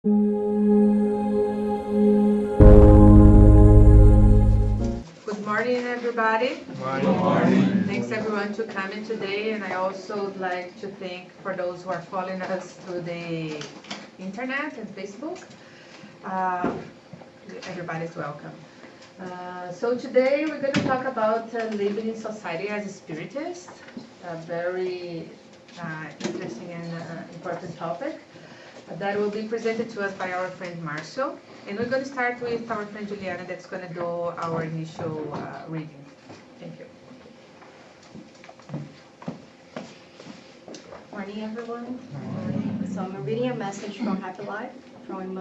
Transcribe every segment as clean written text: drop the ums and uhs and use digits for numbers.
Good morning, everybody. Good morning. Thanks everyone to coming today, and I also would like to thank for those who are following us through the internet and Facebook. Uh, Everybody's welcome. So today we're going to talk about living in society as a spiritist, a very interesting and important topic that will be presented to us by our friend Marcio. And we're going to start with our friend Juliana that's going to do our initial reading. Thank you. Morning, everyone. Morning. So I'm reading a message from Happy Life from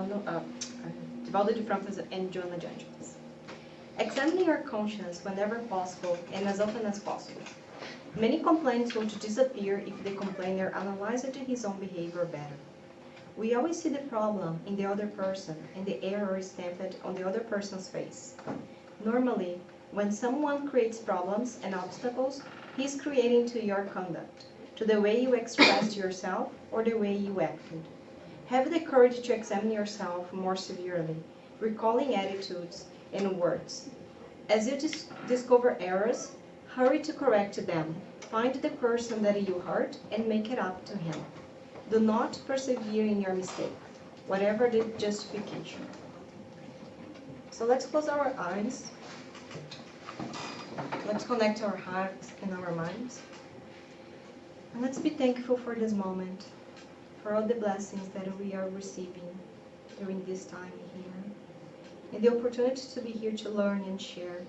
Divaldo de Freitas and Joana de Angelis. Examine your conscience whenever possible and as often as possible. Many complaints will disappear if the complainer analyzed his own behavior better. We always see the problem in the other person and the error stamped on the other person's face. Normally, when someone creates problems and obstacles, he is creating to your conduct, to the way you expressed yourself or the way you acted. Have the courage to examine yourself more severely, recalling attitudes and words. As you discover errors, hurry to correct them. Find the person that you hurt and make it up to him. Do not persevere in your mistake, whatever the justification. So let's close our eyes. Let's connect our hearts and our minds. And let's be thankful for this moment, for all the blessings that we are receiving during this time here, and the opportunity to be here to learn and share,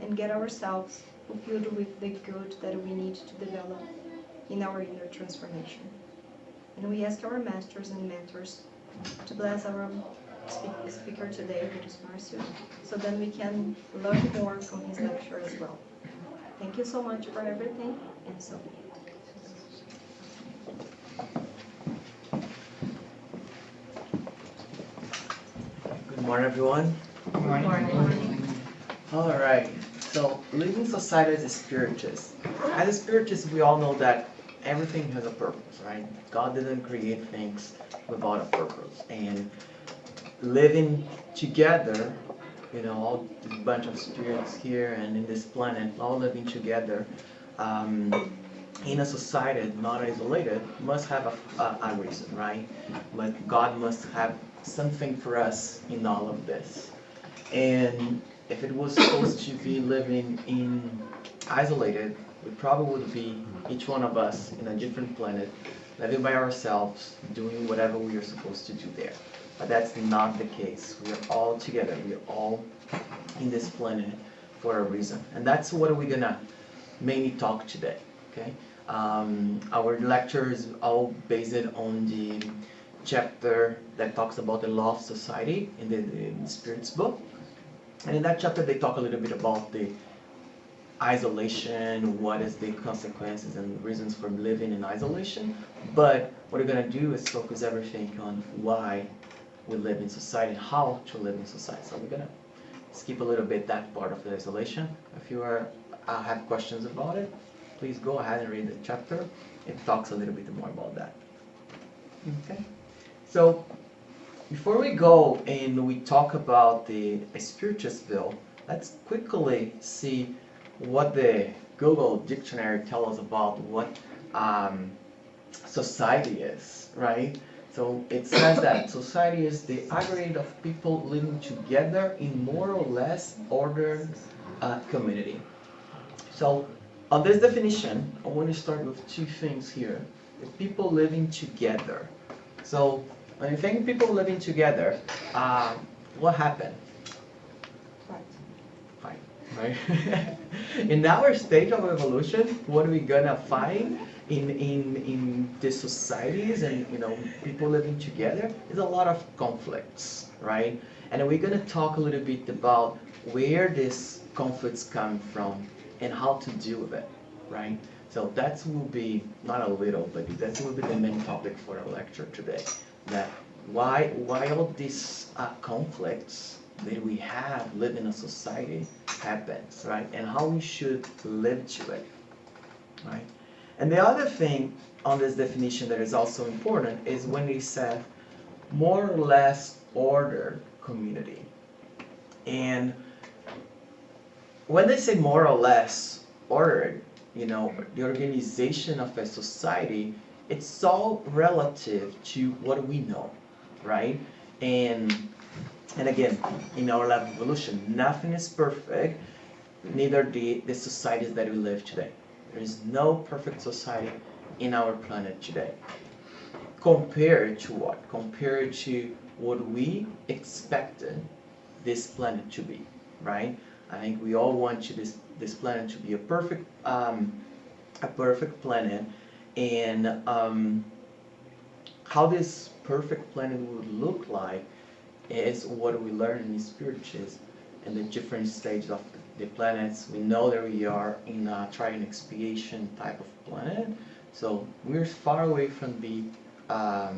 and get ourselves fulfilled with the good that we need to develop in our inner transformation. And we ask our masters and mentors to bless our speaker today, which is Marcio, so then we can learn more from his lecture as well. Thank you so much for everything, and so be it. Good morning, everyone. Good morning. All right. So, living society as a spiritist. As a spiritist, we all know that everything has a purpose, right? God didn't create things without a purpose. And living together, all this bunch of spirits here and in this planet, all living together in a society not isolated, must have a reason, right? But God must have something for us in all of this. And if it was supposed to be living in isolated, we probably would be each one of us in a different planet, living by ourselves, doing whatever we are supposed to do there. But that's not the case. We are all together. We are all in this planet for a reason. And that's what we're gonna mainly talk today. Okay? Our lecture is all based on the chapter that talks about the law of society in the Spirit's book. And in that chapter they talk a little bit about the isolation, what is the consequences and reasons for living in isolation. But what we're going to do is focus everything on why we live in society and how to live in society. So we're going to skip a little bit that part of the isolation. If you have questions about it, please go ahead and read the chapter. It talks a little bit more about that. Okay. So before we go and we talk about the Spiritist bill, let's quickly see what the Google dictionary tells us about what society is, right? So it says that society is the aggregate of people living together in more or less ordered community. So on this definition, I want to start with two things here. The people living together. So when you think people living together, what happened? Fight, right? In our stage of evolution, what are we gonna find in the societies and people living together is a lot of conflicts, right? And we're gonna talk a little bit about where these conflicts come from and how to deal with it, right? So that will be not a little, but that will be the main topic for our lecture today. That why all these conflicts that we have live in a society happens, right? And how we should live to it, right? And the other thing on this definition that is also important is when we said more or less ordered community. And when they say more or less ordered, the organization of a society, it's all relative to what we know, right? And and again, in our life evolution, nothing is perfect, neither the societies that we live today. There is no perfect society in our planet today. Compared to what? Compared to what we expected this planet to be, right? I think we all want this planet to be a perfect planet, and how this perfect planet would look like is what we learn in Spiritist and the different stages of the planets. We know that we are in a triune expiation type of planet, so we're far away from being a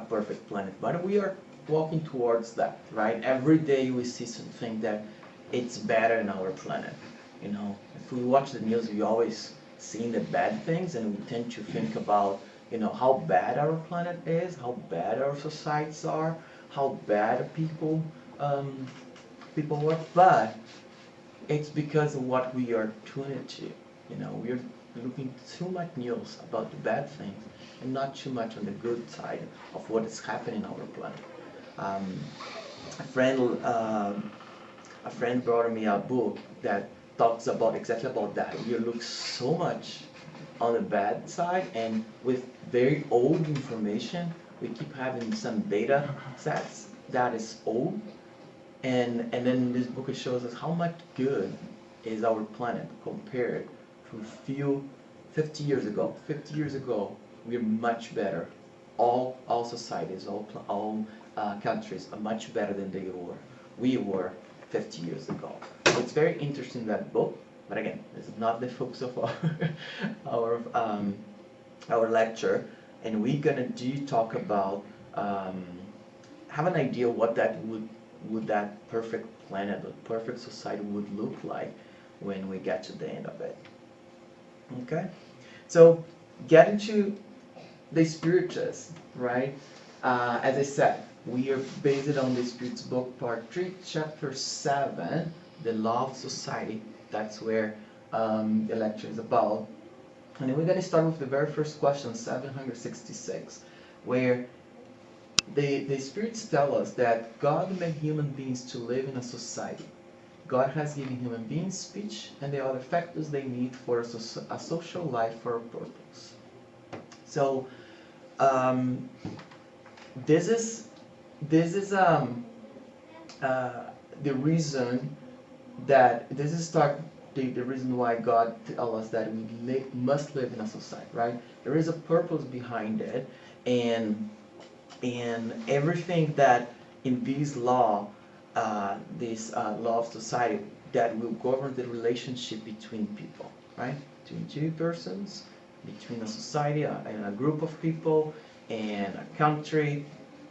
perfect planet, but we are walking towards that, right? Every day we see something that it's better in our planet. If we watch the news, we always see the bad things, and we tend to think about, how bad our planet is, how bad our societies are, how bad people are. But it's because of what we are tuned to. We're looking too much news about the bad things and not too much on the good side of what is happening on our planet. A friend brought me a book that talks about exactly about that. We look so much on the bad side, and with very old information, we keep having some data sets that is old, and then this book shows us how much good is our planet compared to 50 years ago. 50 years ago, we're much better. All societies, all countries are much better than we were 50 years ago. So it's very interesting, that book, but again, this is not the focus of our lecture, and we're gonna talk about have an idea what that would that perfect planet or perfect society would look like when we get to the end of it. Okay, so get into the Spiritist, right? As I said, we are based on the Spiritist book, part 3, chapter 7, the law of society. That's where the lecture is about. And then we're going to start with the very first question, 766, where the Spirits tell us that God made human beings to live in a society. God has given human beings speech and the other factors they need for a social life for a purpose. So this is the reason that the reason why God tells us that we must live in a society, right? There is a purpose behind it, and everything that in this law of society, that will govern the relationship between people, right? Between two persons, between a society and a group of people, and a country,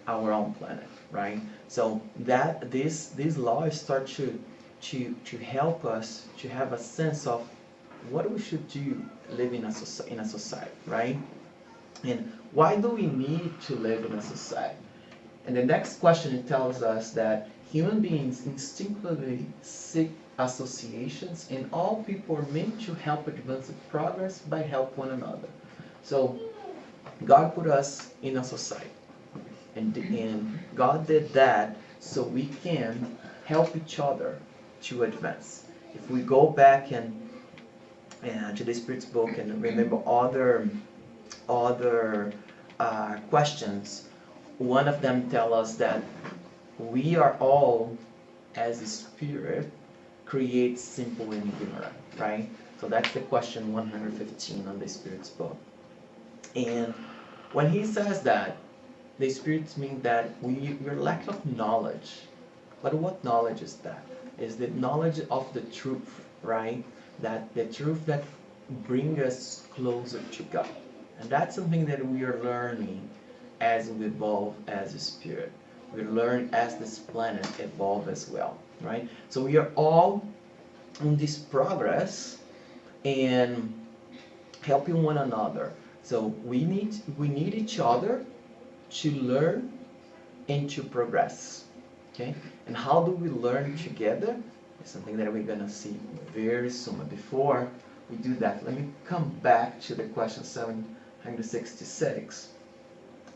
our own planet, right? So that this law start to help us to have a sense of what we should do living in a society, right? And why do we need to live in a society? And the next question, it tells us that human beings instinctively seek associations, and all people are meant to help advance progress by help one another. So God put us in a society, and God did that so we can help each other to advance. If we go back and to the Spirit's book and remember other questions, one of them tell us that we are all, as a spirit, create simple and ignorant, right? So that's the question 115 on the Spirit's book. And when he says that, the Spirits mean that we're lack of knowledge. But what knowledge is that? Is the knowledge of the truth, right? That the truth that brings us closer to God. And that's something that we are learning as we evolve as a spirit. We learn as this planet evolves as well, right? So we are all in this progress and helping one another. So we need each other to learn and to progress. Okay? And how do we learn together? It's something that we're going to see very soon. But before we do that, let me come back to the question 766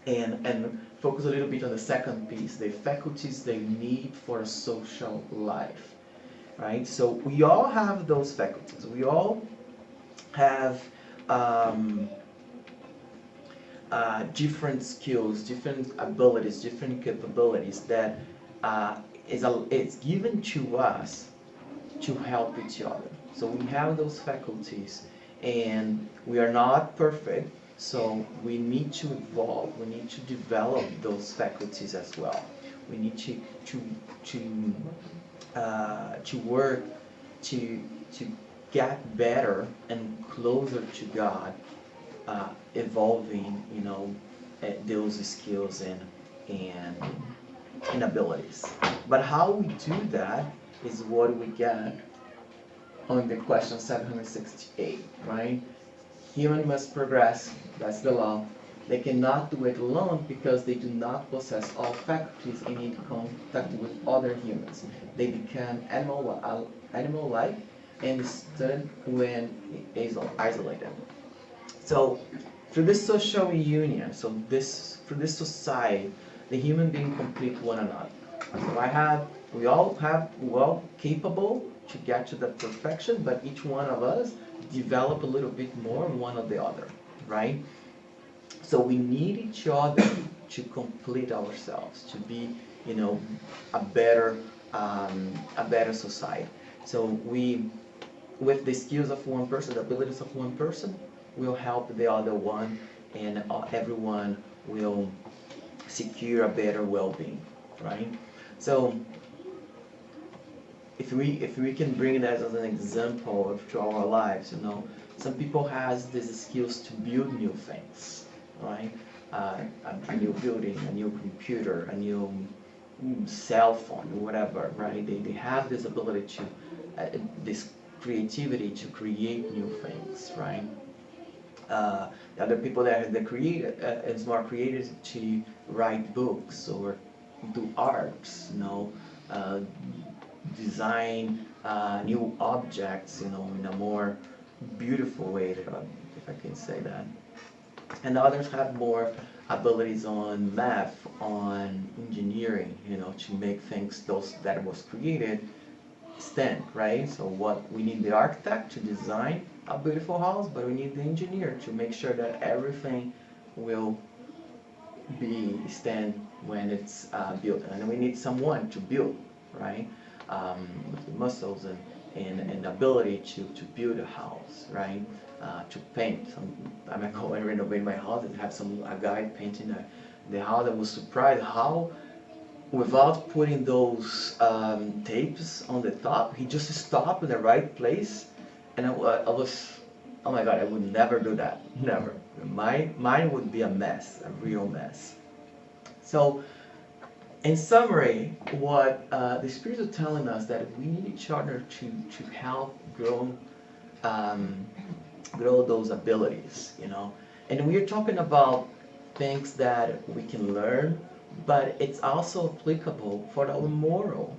and focus a little bit on the second piece, the faculties they need for a social life. Right? So we all have those faculties. We all have different skills, different abilities, different capabilities that it's given to us to help each other. So we have those faculties, and we are not perfect, so we need to evolve. We need to develop those faculties as well. We need to work to get better and closer to God, evolving, those skills and abilities. But how we do that is what we get on the question 768, right? Human must progress, that's the law. They cannot do it alone because they do not possess all faculties and need contact with other humans. They become animal-like and stud when isolated. So through this social union, through this society, the human being complete one another. So we all capable to get to that perfection, but each one of us develop a little bit more one of the other, right? So we need each other to complete ourselves, to be, a better society. So with the skills of one person, the abilities of one person, will help the other one, and everyone will secure a better well-being, right? So if we can bring that as an example to our lives, some people has these skills to build new things, right? A new building, a new computer, a new cell phone, whatever, right? They have this ability to, this creativity to create new things, right? The other people that is more creative to write books or do arts, design new objects, in a more beautiful way, if I can say that. And others have more abilities on math, on engineering, to make things those that was created stand, right? So we need the architect to design a beautiful house, but we need the engineer to make sure that everything will be stand when it's built. And we need someone to build, right? With the muscles and ability to build a house, right? To paint. I might go and renovate my house and have a guy painting the house. I was surprised how, without putting those tapes on the top, he just stopped in the right place, and I was, oh my God, I would never do that, never. Mine would be a mess, a real mess. So, in summary, what the Spirit is telling us that we need each other to help grow those abilities, And we're talking about things that we can learn, but it's also applicable for our moral,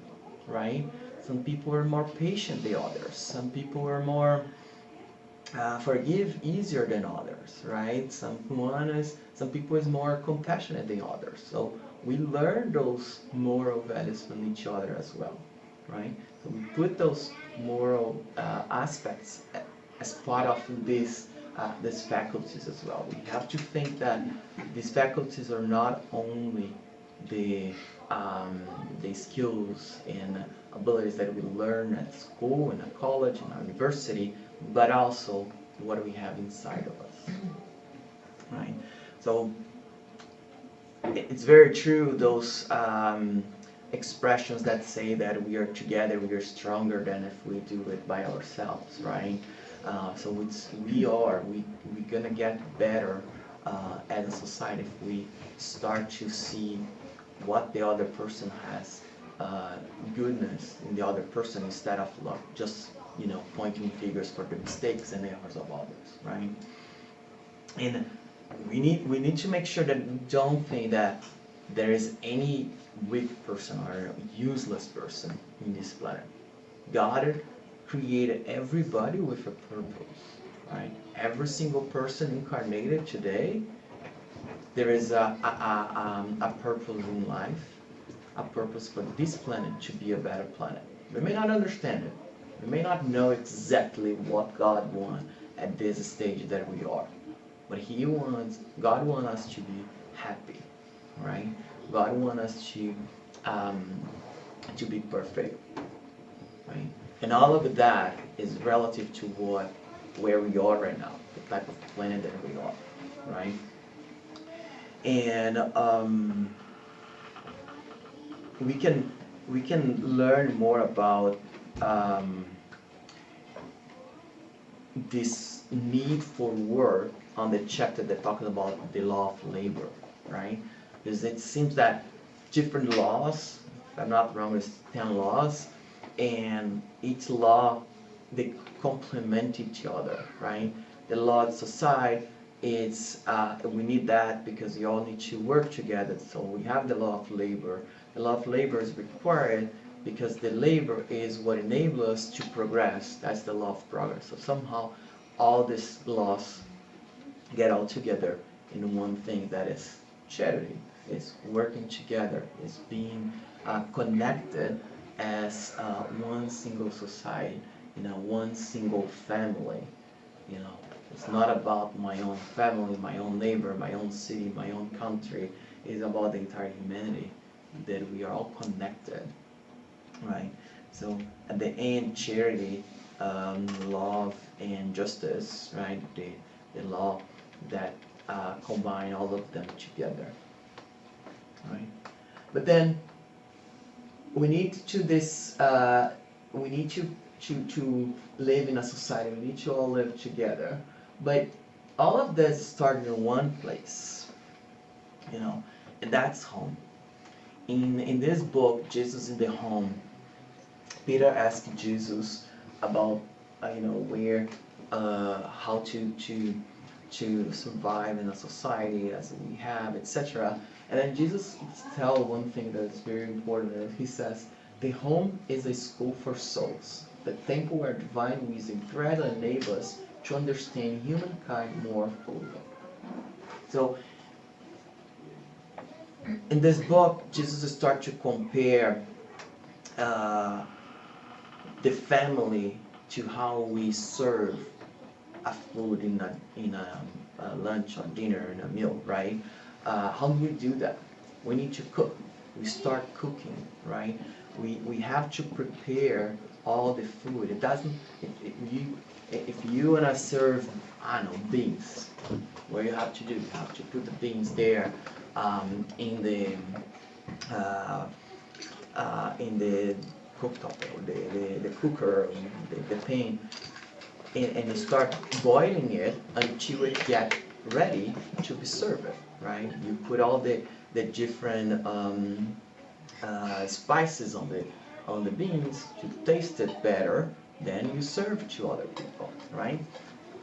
right? Some people are more patient than others. Some people are more forgive easier than others, right? Some people is more compassionate than others. So we learn those moral values from each other as well, right? So we put those moral aspects as part of these faculties as well. We have to think that these faculties are not only the skills and abilities that we learn at school, in a college, in a university, but also what we have inside of us, right? So it's very true, those expressions that say that we are together, we are stronger than if we do it by ourselves, right? So we're gonna get better as a society if we start to see what the other person has, goodness in the other person, instead of just pointing fingers for the mistakes and errors of others, right? And we need to make sure that we don't think that there is any weak person or useless person in this planet. God created everybody with a purpose, right? Every single person incarnated today, there is a purpose in life, a purpose for this planet to be a better planet. We may not understand it. We may not know exactly what God wants at this stage that we are. But God wants us to be happy, right? God wants us to be perfect, right? And all of that is relative to where we are right now, the type of planet that we are, right? And we can learn more about this need for work on the chapter that talks about the law of labor, right? Because it seems that different laws, if I'm not wrong, there's 10 laws, and each law, they complement each other, right? The law of society, we need that because you all need to work together. So we have the law of labor. The law of labor is required because the labor is what enables us to progress. That's the law of progress. So somehow all these laws get all together in one thing, that is charity, is working together, is being connected as one single society, one single family. It's not about my own family, my own neighbor, my own city, my own country. It's about the entire humanity, that we are all connected, right? So at the end, charity, love, and justice, right? The law that combine all of them together, right? But then we need to live in a society. We need to all live together. But all of this started in one place, and that's home. In this book, Jesus in the Home, Peter asked Jesus about where how to survive in a society as we have, etc. And then Jesus tells one thing that is very important. He says, the home is a school for souls, the temple where divine wisdom gradually enables us to understand humankind more fully. So in this book, Jesus starts to compare the family to how we serve a food in a lunch or dinner, in a meal, right? How do we do that? We need to cook. We start cooking, right? We have to prepare all the food. It doesn't. If you and I serve, I don't know, beans, what you have to do? You have to put the beans there in the cooktop or the cooker, the pan, and you start boiling it until it gets ready to be served, right? You put all the different spices on the beans to taste it better, then you serve to other people, right?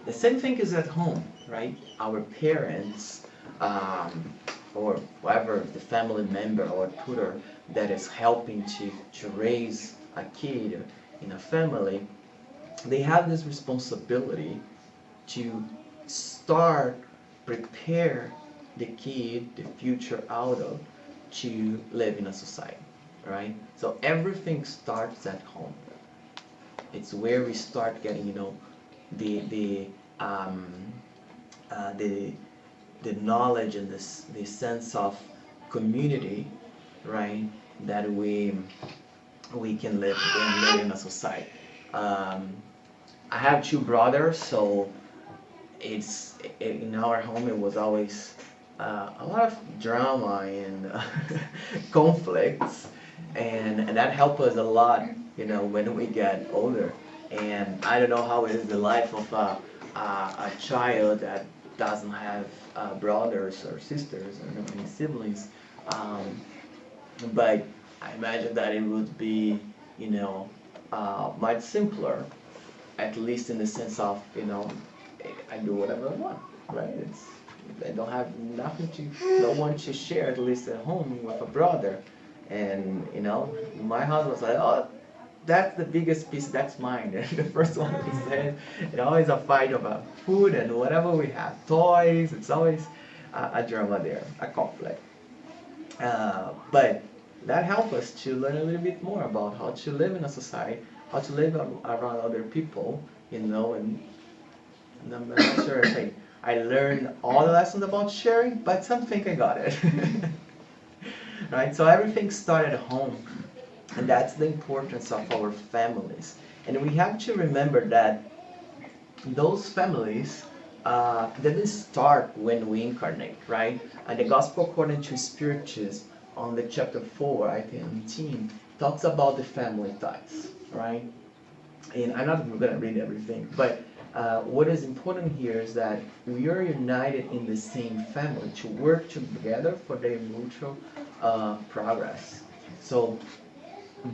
The same thing is at home, right? Our parents, or whoever, the family member or tutor that is helping to raise a kid in a family, they have this responsibility to start prepare the kid, the future adult, to live in a society, right? So everything starts at home. It's where we start getting, the knowledge and the sense of community, right? That we can live in a society. I have two brothers, so in our home it was always a lot of drama and conflicts, and that helped us a lot, when we get older. And I don't know how it is the life of a child that doesn't have brothers or sisters or any siblings, but I imagine that it would be, much simpler, at least in the sense of, I do whatever I want, right? I don't have no one to share, at least at home with a brother. And my husband was like, oh, that's the biggest piece, that's mine. And the first one he said, it's always a fight about food and whatever we have, toys, it's always a drama there, a conflict. But that helped us to learn a little bit more about how to live in a society, how to live around other people, and I'm not sure if I learned all the lessons about sharing, but something I got it. Right? So everything started at home, and that's the importance of our families. And we have to remember that those families didn't start when we incarnate, right? And the Gospel according to Spiritist on the chapter 4, I think 18, talks about the family ties, right? And I'm not going to read everything, but what is important here is that we are united in the same family to work together for their mutual progress. So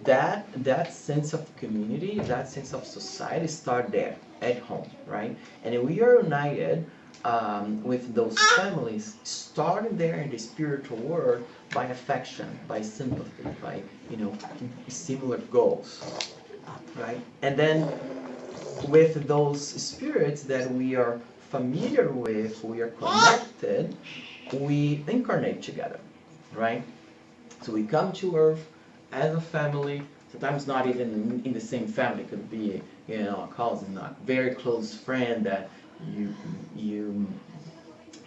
that sense of community, that sense of society start there at home, right? And we are united with those families, starting there in the spiritual world by affection, by sympathy, by similar goals, right? And then with those spirits that we are familiar with, we are connected, we incarnate together, right? So we come to Earth as a family, sometimes not even in the same family. It could be, a cousin, a very close friend that you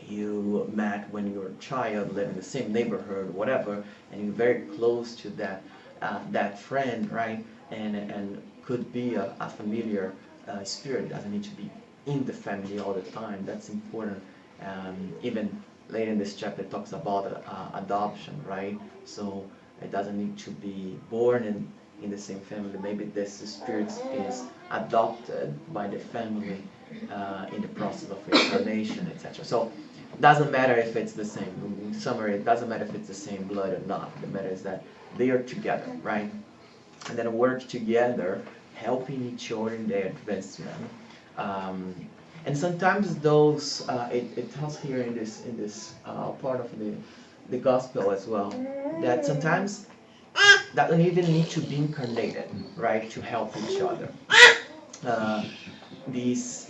you met when you were a child, live in the same neighborhood, whatever, and you're very close to that friend, right? And could be a familiar spirit. Doesn't need to be in the family all the time. That's important. Even later in this chapter, it talks about adoption, right? So it doesn't need to be born in the same family. Maybe this spirit is adopted by the family in the process of incarnation, etc. So it doesn't matter if it's the same. In summary, it doesn't matter if it's the same blood or not. The matter is that they are together, right? And then work together, helping each other in their advancement. And sometimes those, it tells here in this part of the gospel as well, that sometimes that don't even need to be incarnated, right, to help each other. These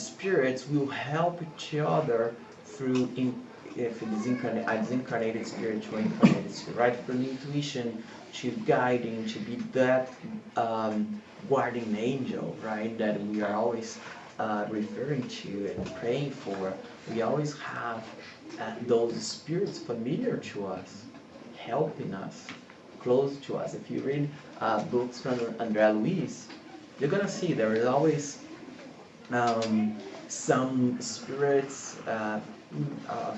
spirits will help each other through if it is a disincarnated spirit to incarnated spirit, right? From intuition to guiding, to be that guardian angel, right? That we are always referring to and praying for. We always have those spirits familiar to us, helping us, close to us. If you read books from Andrea Luiz, you're gonna see there is always some spirits,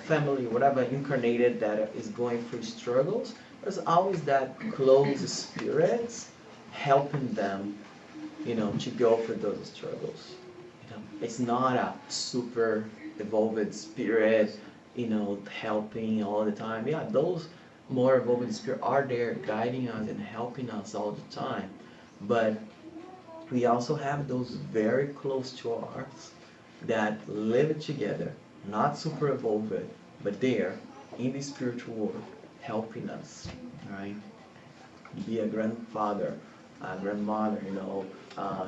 family, whatever, incarnated that is going through struggles. There's always that close spirits helping them, to go through those struggles. It's not a super evolved spirit, helping all the time. Yeah, those more evolved spirits are there guiding us and helping us all the time. But we also have those very close to us that live together, not super evolved, but there in the spiritual world, helping us, right? Be a grandfather, a grandmother,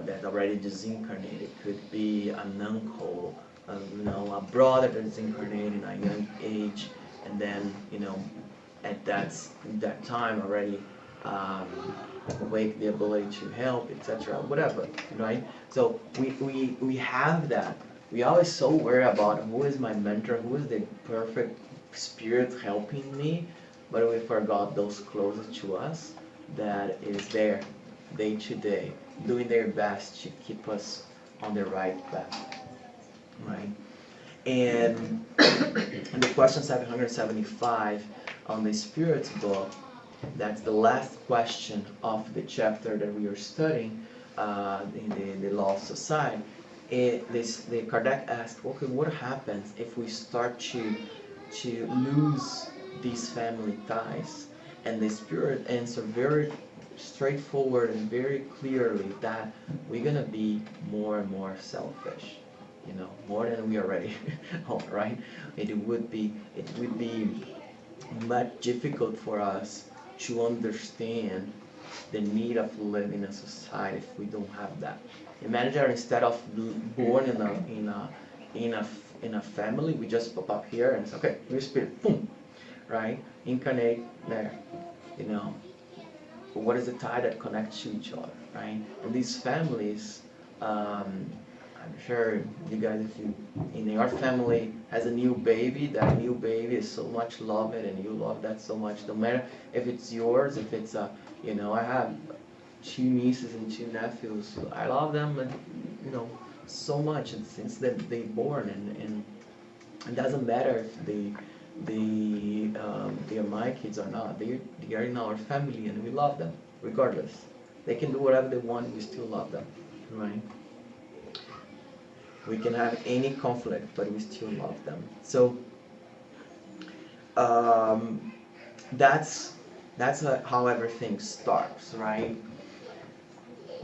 that already disincarnated. Could be an uncle, a brother that is incarnated at a young age, and then, at that time already awake the ability to help, etc. Whatever, right? So we have that. We always so worry about who is my mentor, who is the perfect spirit helping me, but we forgot those closest to us that is there day to day, doing their best to keep us on the right path, right? And in the question 775 on the Spirit's book, that's the last question of the chapter that we are studying in the Law of Society. The Kardec asked, okay, what happens if we start to lose these family ties? And the Spirit answered very straightforward and very clearly that we're gonna be more and more selfish. more than we already own, right? It would be much difficult for us to understand the need of living in a society if we don't have that. Imagine that instead of born in a family, we just pop up here and say, okay, your spirit, boom, right? Incarnate there, you know. What is the tie that connects to each other, right? And these families, I'm sure you guys, if you in your family has a new baby, that new baby is so much loved and you love that so much. No matter if it's yours, if it's I have two nieces and two nephews. I love them, and so much. And since they born, and it doesn't matter if they are my kids or not. They are in our family, and we love them regardless. They can do whatever they want. We still love them, right? We can have any conflict, but we still love them. So that's how everything starts, right?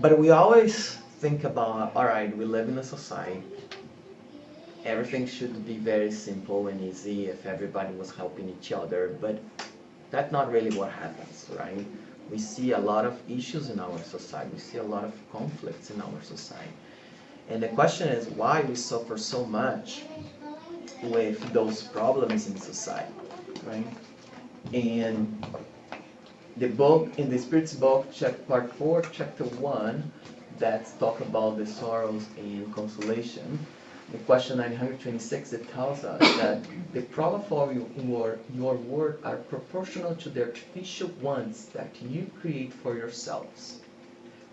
But we always think about, all right, we live in a society. Everything should be very simple and easy if everybody was helping each other, but that's not really what happens, right? We see a lot of issues in our society. We see a lot of conflicts in our society. And the question is why we suffer so much with those problems in society, right? And the book, in the Spirit's book, part 4, chapter 1, that's talk about the sorrows and consolation. In question 926, it tells us that the problem for your word are proportional to the artificial ones that you create for yourselves.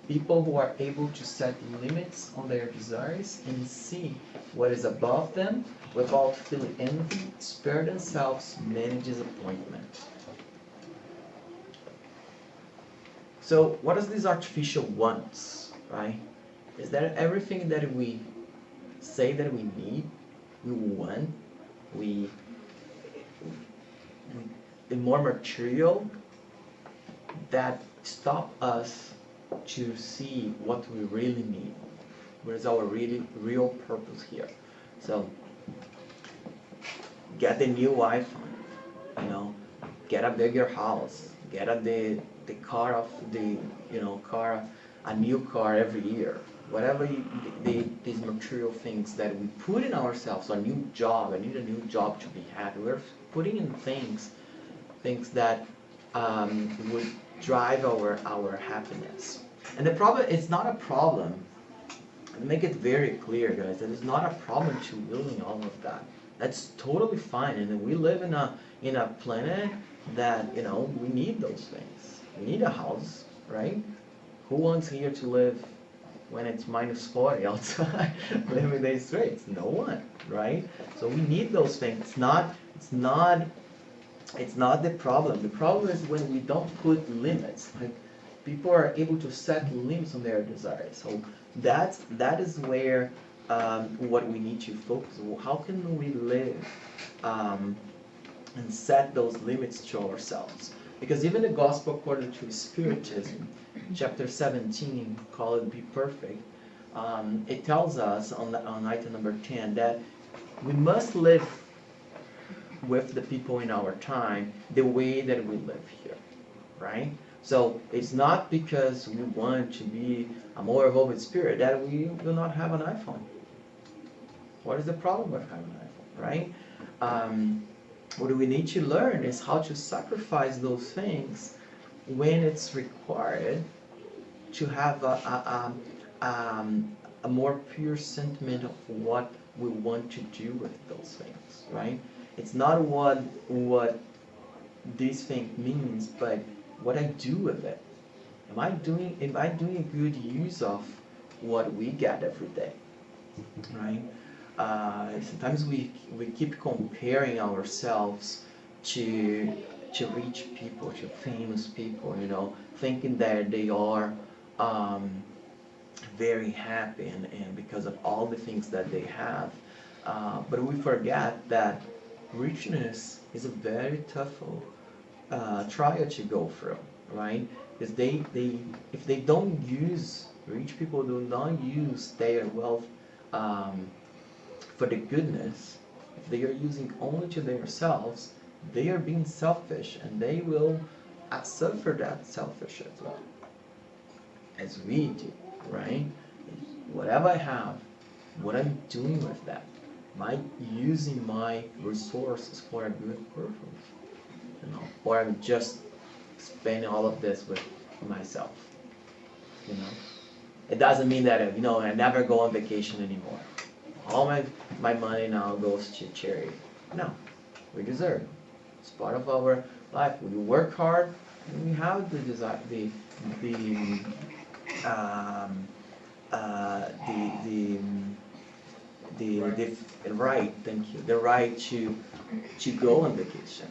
People who are able to set limits on their desires and see what is above them without feeling envy, spare themselves many disappointments. So what is these artificial wants, right? Is that everything that we say that we need, we want, the more material that stop us to see what we really need. What is our really real purpose here? So get the new iPhone, get a bigger house, get the car of a new car every year. Whatever these material things that we put in ourselves, a new job, I need a new job to be happy. We're putting in things that would drive our happiness. And the problem, it's not a problem. Make it very clear, guys, that it's not a problem to willing all of that. That's totally fine. And we live in a planet that, we need those things. We need a house, right? Who wants here to live when it's minus 40 outside, living the streets? No one, right? So we need those things. It's not the problem. The problem is when we don't put limits. Like people are able to set limits on their desires. So that is where what we need to focus on. How can we live and set those limits to ourselves? Because even the gospel according to Spiritism, chapter 17, called Be Perfect, it tells us on item number 10 that we must live with the people in our time the way that we live here, right? So it's not because we want to be a more evolved spirit that we will not have an iPhone. What is the problem with having an iPhone, right? What we need to learn is how to sacrifice those things when it's required to have a more pure sentiment of what we want to do with those things, right? It's not what this thing means, but what I do with it. Am I doing good use of what we get every day, right? Sometimes we keep comparing ourselves to rich people, to famous people, thinking that they are very happy and because of all the things that they have. But we forget that richness is a very tough trial to go through, right? Because if they don't use, rich people do not use their wealth for the goodness, if they are using only to themselves, they are being selfish, and they will suffer that selfish as well, as we do, right? Whatever I have, what I'm doing with that? Am I using my resources for a good purpose? Or I'm just spending all of this with myself, It doesn't mean that, I never go on vacation anymore. All my money now goes to charity. No, we deserve it. It's part of our life. We work hard, and we have the desire, um, the right, thank you, the right to go on vacation,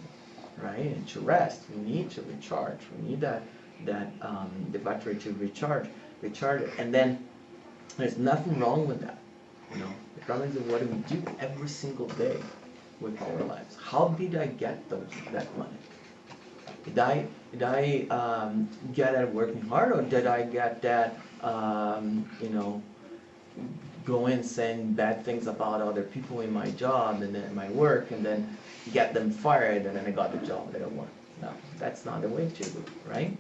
right, and to rest. We need to recharge. We need that the battery to recharge it, and then there's nothing wrong with that. The problem is what do we do every single day with our lives? How did I get that money? Did I get it working hard, or did I get that going saying bad things about other people in my job and then my work, and then get them fired, and then I got the job that I want? No, that's not the way to do it, right?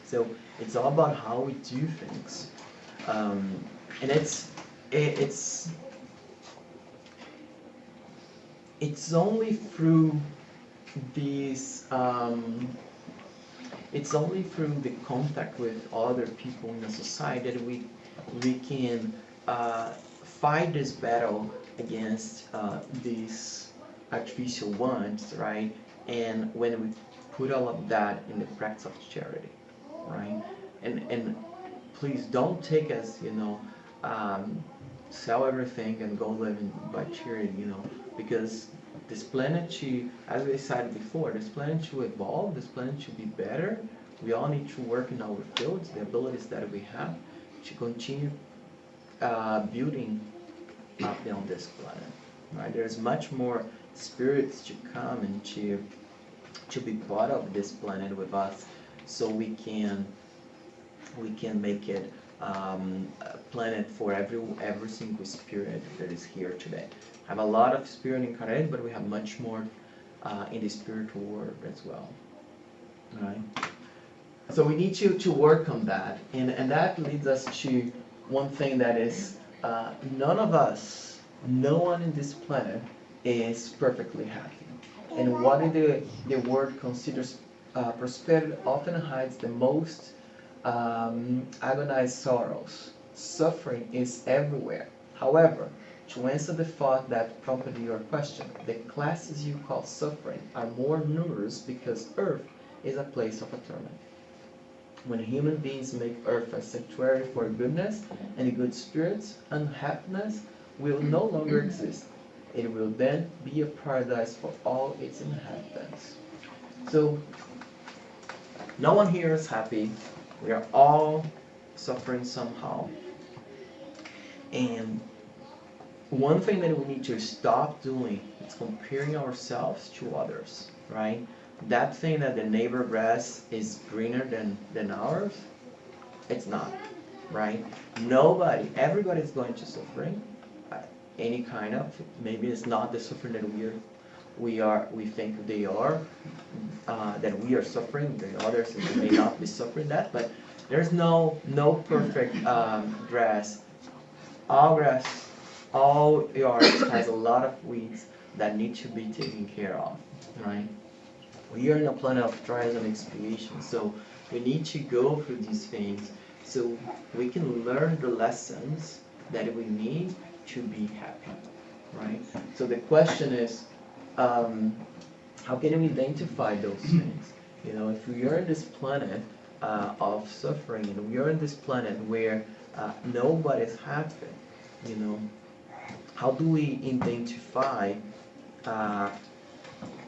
So it's all about how we do things, and it's only through these it's only through the contact with other people in the society that we can fight this battle against these artificial wants, right? And when we put all of that in the practice of charity, right? And please don't take us, sell everything and go live by charity, because this planet as we said before, this planet should evolve, this planet should be better. We all need to work in our fields, the abilities that we have, to continue building up on this planet, right? There's much more spirits to come and to be part of this planet with us, so we can make it a planet for every single spirit that is here today. I have a lot of spirit incarnated, but we have much more in the spiritual world as well, right? So we need to work on that, and that leads us to one thing that is none of us, no one in this planet is perfectly happy. And what the word considers prosperity often hides the most agonized sorrows. Suffering is everywhere. However, to answer the thought that prompted your question, the classes you call suffering are more numerous because Earth is a place of atonement. When human beings make Earth a sanctuary for goodness and good spirits, unhappiness will no longer exist. It will then be a paradise for all its inhabitants. So, no one here is happy. We are all suffering somehow. And one thing that we need to stop doing is comparing ourselves to others, right? That thing that the neighbor grass is greener than ours, it's not, right? Everybody is going to suffering, any kind of. Maybe it's not the suffering that we think they are, that we are suffering. The others may not be suffering that, but there's no perfect grass. All yards has a lot of weeds that need to be taken care of, right? We are in a planet of trials and expiation, so we need to go through these things so we can learn the lessons that we need to be happy, right? So the question is, how can we identify those things? If we are in this planet of suffering, and we are in this planet where nobody's happy, how do we identify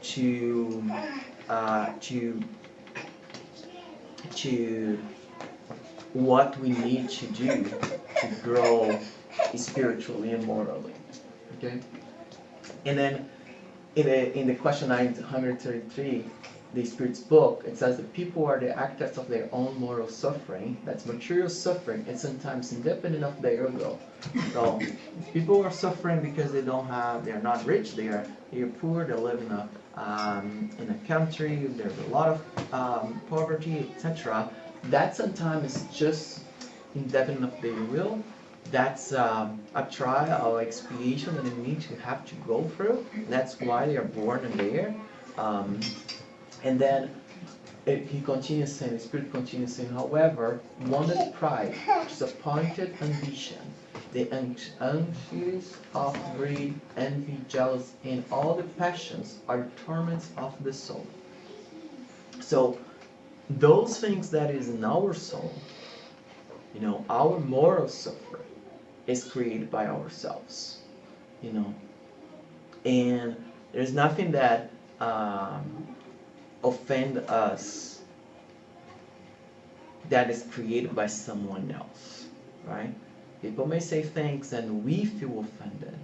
to what we need to do to grow spiritually and morally? Okay, and then in the question 933, the Spirit's book, it says that people are the actors of their own moral suffering. That's material suffering. It's sometimes independent of their will. So people are suffering because they're not rich. They're poor. They live in a country. There's a lot of poverty, etc. That sometimes is just independent of their will. That's a trial or expiation that they need to have to go through. That's why they are born in there. And then he continues saying, the Spirit continues saying, however, wanted pride, disappointed ambition, the anxious of greed, envy, jealousy, and all the passions are torments of the soul. So those things that is in our soul, our moral suffering is created by ourselves, and there's nothing that offend us that is created by someone else, right? People may say things and we feel offended.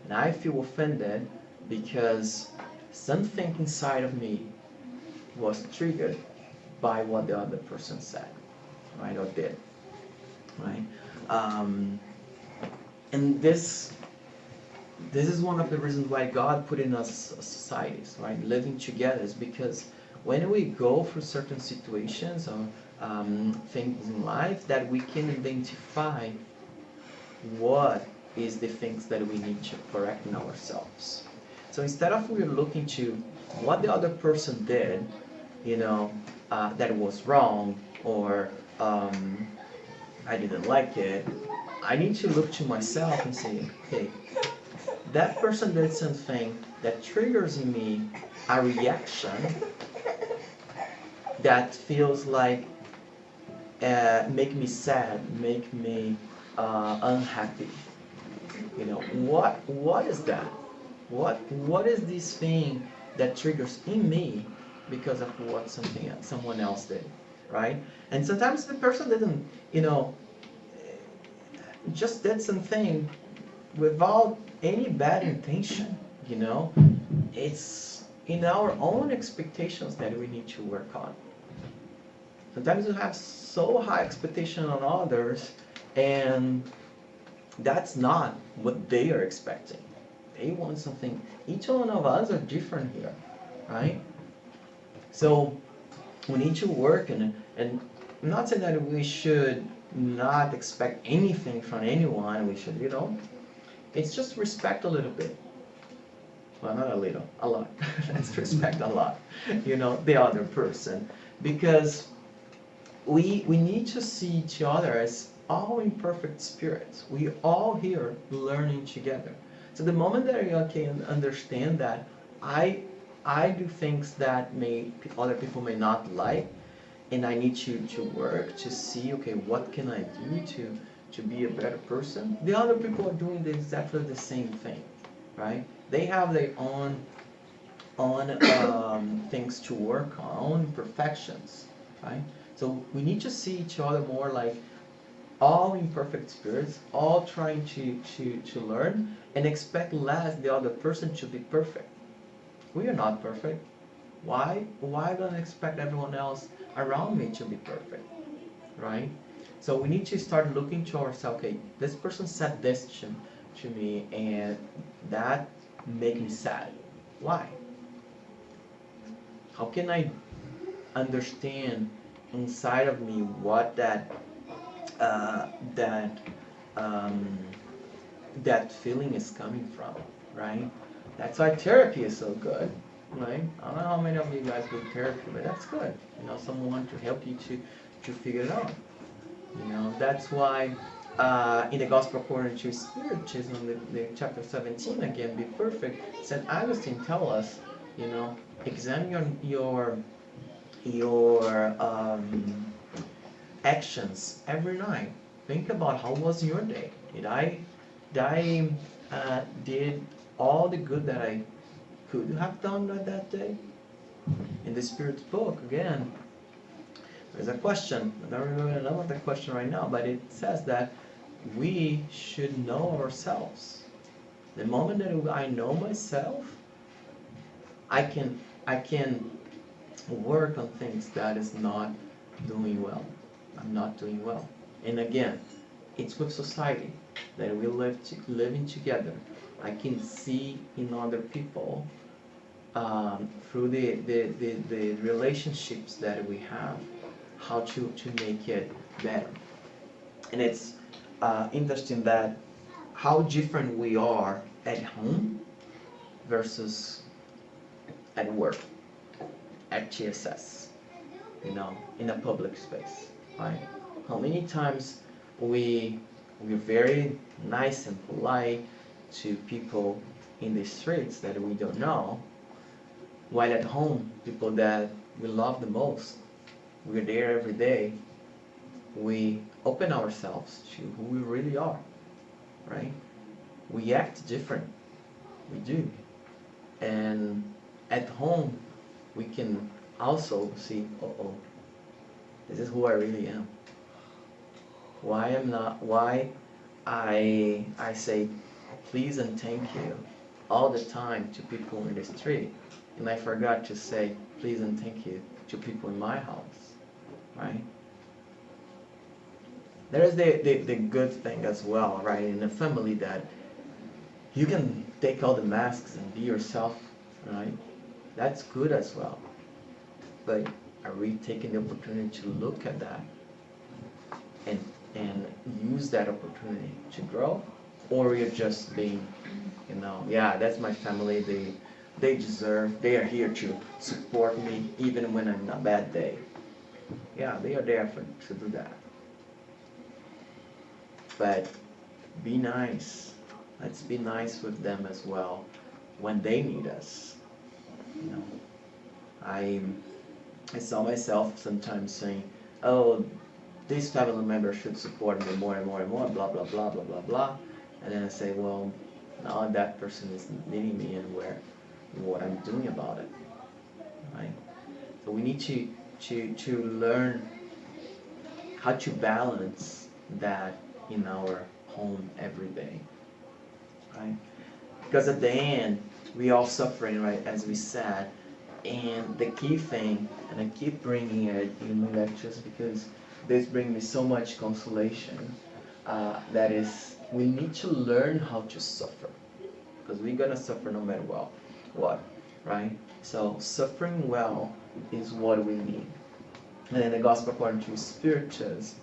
And I feel offended because something inside of me was triggered by what the other person said, right, or did, right? And this is one of the reasons why God put in us societies, right? Living together is because when we go through certain situations or things in life, that we can identify what is the things that we need to correct in ourselves. So instead of we're looking to what the other person did, that was wrong, or I didn't like it, I need to look to myself and say, hey, that person did something that triggers in me a reaction that feels like make me sad, make me unhappy. What is that? What is this thing that triggers in me because of what someone else did, right? And sometimes the person didn't, just did something without any bad intention, It's in our own expectations that we need to work on. Sometimes we have so high expectation on others, and that's not what they are expecting. They want something. Each one of us are different here, right? So we need to work, and I'm not saying that we should not expect anything from anyone. We should, it's just respect a little bit. Well, not a little, a lot. Let's respect a lot, the other person. Because we need to see each other as all imperfect spirits. We are all here learning together. So the moment that you can understand that I do things that other people may not like, and I need to work to see, okay, what can I do to be a better person? The other people are doing exactly the same thing, right? They have their own things to work on, imperfections, right? So we need to see each other more like all imperfect spirits, all trying to learn, and expect less the other person to be perfect. We are not perfect. Why don't I expect everyone else around me to be perfect, right? So we need to start looking to ourselves, okay, this person said this to me, and that made me sad. Why? How can I understand inside of me what that feeling is coming from, right? That's why therapy is so good, right? I don't know how many of you guys do therapy, but that's good. Someone to help you to figure it out. That's why in the Gospel according to Spiritism, the chapter 17 again, be perfect. St. Augustine tell us, examine your actions every night. Think about how was your day. Did I did all the good that I could have done that day? In the Spirit's book, again, there's a question. I don't remember the name of the question right now, but it says that we should know ourselves. The moment that I know myself, I can work on things that is not doing well. I'm not doing well. And again, it's with society that we living together. I can see in other people through the relationships that we have how to make it better. And it's interesting that how different we are at home versus at work, at TSS, in a public space, right? How many times we're very nice and polite to people in the streets that we don't know, while at home, people that we love the most, we're there every day, we open ourselves to who we really are, right? We act different, we do. And at home, we can also see, oh, this is who I really am. Why I say please and thank you all the time to people in the street, and I forgot to say please and thank you to people in my house, right? There is the good thing as well, right, in a family that you can take all the masks and be yourself, right? That's good as well. But are we taking the opportunity to look at that and use that opportunity to grow? Or we're just being, yeah, that's my family, they are here to support me even when I'm in a bad day. Yeah, they are there to do that. But be nice. Let's be nice with them as well when they need us. I saw myself sometimes saying, oh, this family member should support me more and more and more, blah, blah, blah, blah, blah, blah. And then I say, well, now that person is needing me and what I'm doing about it, right? So we need to learn how to balance that in our home every day, right? Because at the end, we all suffering, right, as we said. And the key thing, and I keep bringing it in my lectures because this brings me so much consolation, that is, we need to learn how to suffer. Because we're going to suffer no matter what, right? So suffering well is what we need. And in the Gospel according to Spiritism,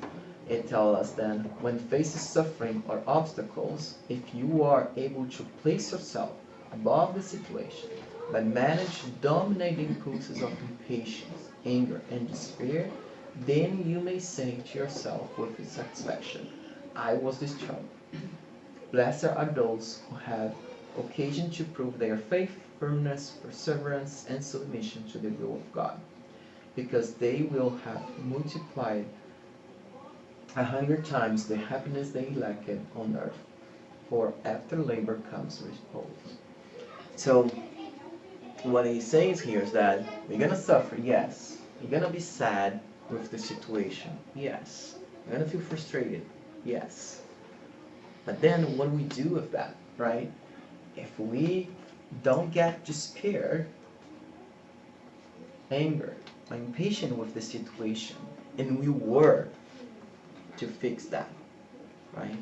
it tells us that when facing suffering or obstacles, if you are able to place yourself above the situation, but manage to dominate the impulses of impatience, anger, and despair, then you may say to yourself with satisfaction, I was destroyed. Blessed are those who have occasion to prove their faith, firmness, perseverance, and submission to the will of God, because they will have multiplied 100 times the happiness they lacked on earth. For after labor comes repose. So what he says here is that we're going to suffer, yes. We're going to be sad with the situation, yes. We're going to feel frustrated, yes. But then what do we do with that, right? If we don't get despair, anger, impatient with the situation, and we work to fix that, right?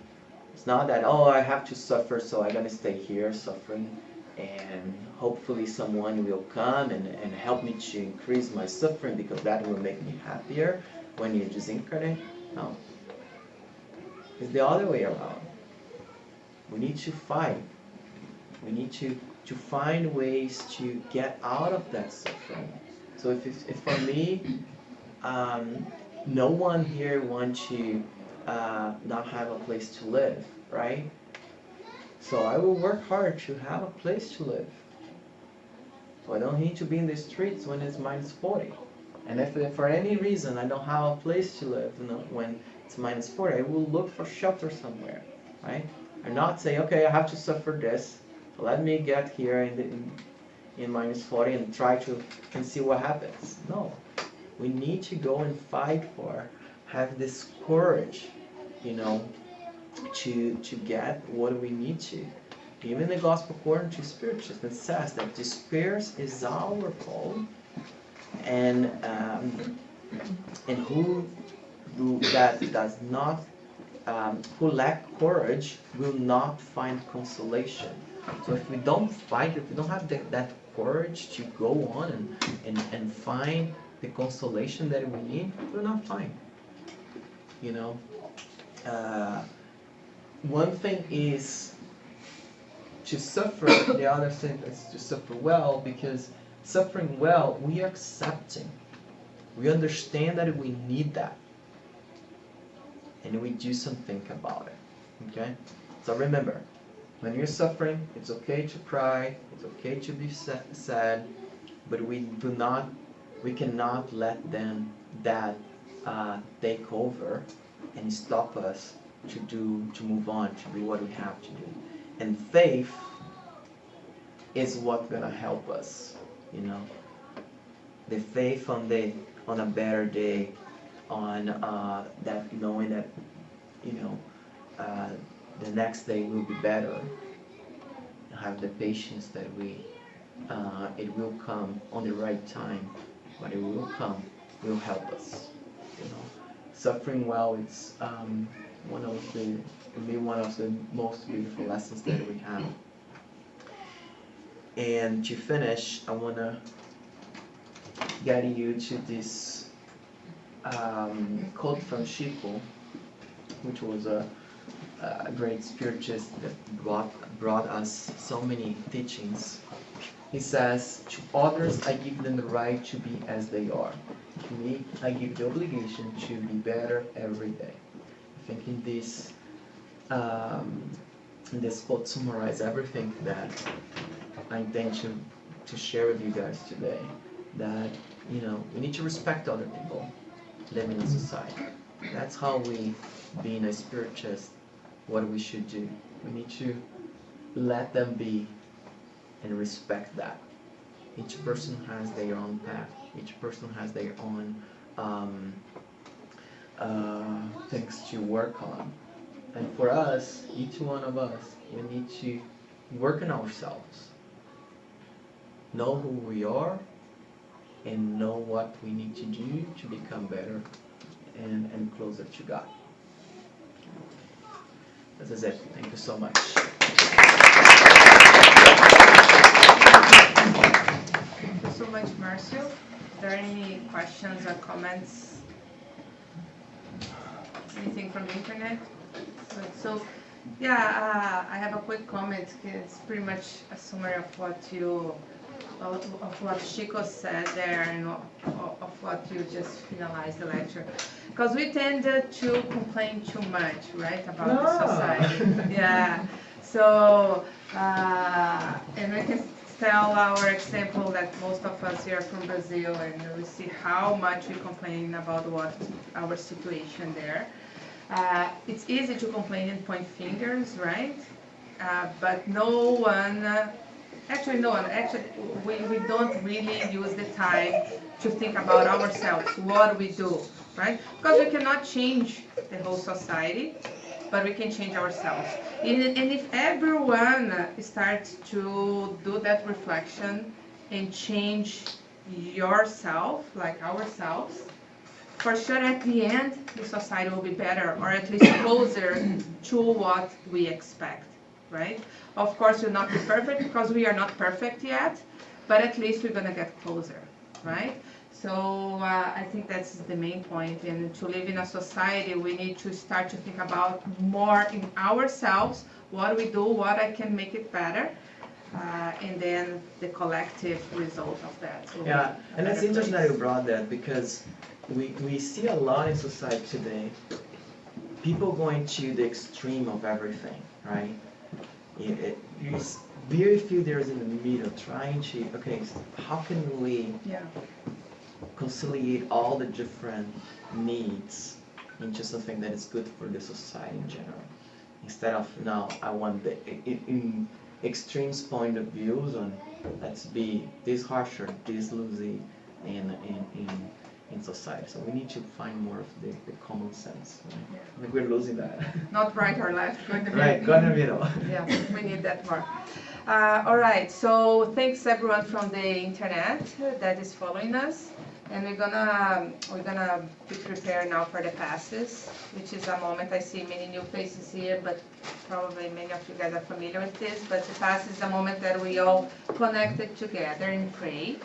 It's not that, oh, I have to suffer, so I'm going to stay here suffering, and hopefully someone will come and help me to increase my suffering because that will make me happier when you disincarnate. No. It's the other way around. We need to fight. We need to find ways to get out of that suffering. So if for me, no one here wants to not have a place to live, right? So I will work hard to have a place to live. So I don't need to be in the streets when it's -40. And if for any reason I don't have a place to live, when it's -40, I will look for shelter somewhere, right? And not say, okay, I have to suffer this. So let me get here in -40 and try and see what happens. No, we need to go and fight have this courage, to get what we need to. Even the Gospel according to Spiritism, it says that despair is our fault, and that does not who lack courage will not find consolation. So if we don't fight, if we don't have that courage to go on and find the consolation that we need, we're not fine. You know, one thing is to suffer, the other thing is to suffer well, because suffering well, we are accepting. We understand that we need that. And we do something about it. Okay? So remember, when you're suffering, it's okay to cry, it's okay to be sad, but we cannot let that take over and stop us to move on, to do what we have to do. And faith is what's gonna help us, you know. The faith on a better day, on that knowing that, you know, the next day will be better. Have the patience that it will come on the right time, but it will come, will help us. You know, suffering well, it's one of the most beautiful lessons that we have. And to finish, I wanna get you to this quote from Chico, which was a great spiritist that brought us so many teachings. He says, "To others I give them the right to be as they are. To me, I give the obligation to be better every day." I think in this quote summarizes everything that I intend to share with you guys today. That, you know, we need to respect other people living in society. That's how we, being a spiritist, what we should do. We need to let them be and respect that. Each person has their own path. Each person has their own things to work on. And for us, each one of us, we need to work on ourselves. Know who we are and know what we need to do to become better and closer to God. This is it. Thank you so much. Thank you so much, Marcio. Are there any questions or comments? Anything from the internet? So yeah, I have a quick comment. It's pretty much a summary of what Chico said there and of what you just finalized the lecture. Because we tend to complain too much, right, about the society. Yeah. So, and we can tell our example that most of us here are from Brazil, and we see how much we complain about what our situation there. It's easy to complain and point fingers, right? But no one. Actually, we don't really use the time to think about ourselves, what we do, right? Because we cannot change the whole society, but we can change ourselves. And if everyone starts to do that reflection and change yourself, like ourselves, for sure at the end, the society will be better, or at least closer to what we expect. Right? Of course, we'll not be perfect because we are not perfect yet, but at least we're gonna get closer, right? So I think that's the main point. And to live in a society, we need to start to think about more in ourselves, what we do, what I can make it better, and then the collective result of that. So yeah, and it's interesting that you brought that, because we see a lot in society today, people going to the extreme of everything, right? There's very few there's in the middle trying to, okay, how can we conciliate all the different needs into something that is good for the society in general, instead of, no, I want the in extremes point of views on, let's be this harsher, this loosey in society. So we need to find more of the common sense. Right? Yeah. I think we're losing that. Not right or left, go in the middle. Right, go in the middle. Yeah, we need that more. All right, so thanks everyone from the internet that is following us. And we're gonna be prepared now for the passes, which is a moment. I see many new faces here, but probably many of you guys are familiar with this. But the pass is a moment that we all connected together and pray.